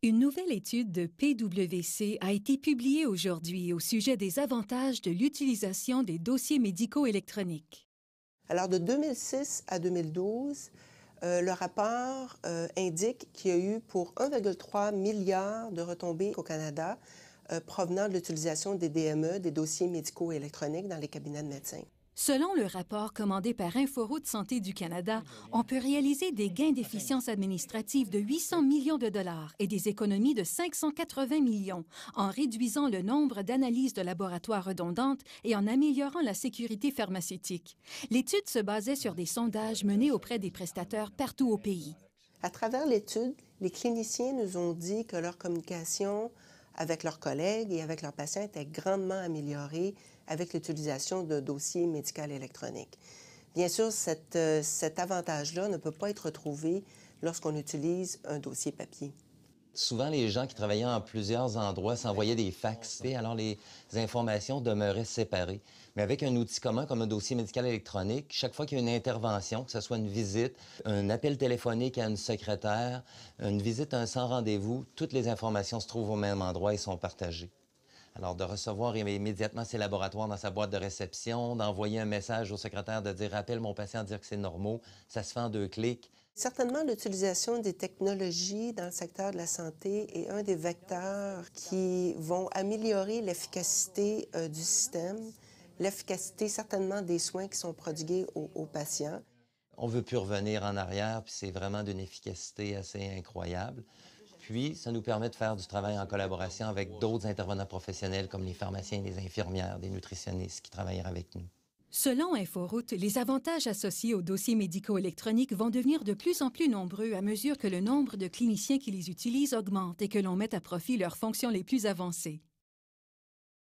Une nouvelle étude de PwC a été publiée aujourd'hui au sujet des avantages de l'utilisation des dossiers médicaux électroniques. Alors, de 2006 à 2012, le rapport indique qu'il y a eu pour 1,3 milliard de retombées au Canada provenant de l'utilisation des DME, des dossiers médicaux électroniques, dans les cabinets de médecins. Selon le rapport commandé par Inforoute Santé du Canada, on peut réaliser des gains d'efficience administrative de 800 millions de dollars et des économies de 580 millions en réduisant le nombre d'analyses de laboratoire redondantes et en améliorant la sécurité pharmaceutique. L'étude se basait sur des sondages menés auprès des prestataires partout au pays. À travers l'étude, les cliniciens nous ont dit que leur communication avec leurs collègues et avec leurs patients était grandement améliorée avec l'utilisation de dossiers médicaux électroniques. Bien sûr, cet avantage-là ne peut pas être retrouvé lorsqu'on utilise un dossier papier. Souvent, les gens qui travaillaient en plusieurs endroits s'envoyaient des fax, alors les informations demeuraient séparées. Mais avec un outil commun comme un dossier médical électronique, chaque fois qu'il y a une intervention, que ce soit une visite, un appel téléphonique à une secrétaire, une visite à un sans rendez-vous, toutes les informations se trouvent au même endroit et sont partagées. Alors, de recevoir immédiatement ses laboratoires dans sa boîte de réception, d'envoyer un message au secrétaire de dire « Rappelle mon patient, dire que c'est normaux », ça se fait en 2 clics. Certainement, l'utilisation des technologies dans le secteur de la santé est un des vecteurs qui vont améliorer l'efficacité du système, l'efficacité certainement des soins qui sont prodigués aux patients. On ne veut plus revenir en arrière, puis c'est vraiment d'une efficacité assez incroyable. Puis, ça nous permet de faire du travail en collaboration avec d'autres intervenants professionnels comme les pharmaciens, les infirmières, des nutritionnistes qui travaillent avec nous. Selon Inforoute, les avantages associés aux dossiers médicaux électroniques vont devenir de plus en plus nombreux à mesure que le nombre de cliniciens qui les utilisent augmente et que l'on met à profit leurs fonctions les plus avancées.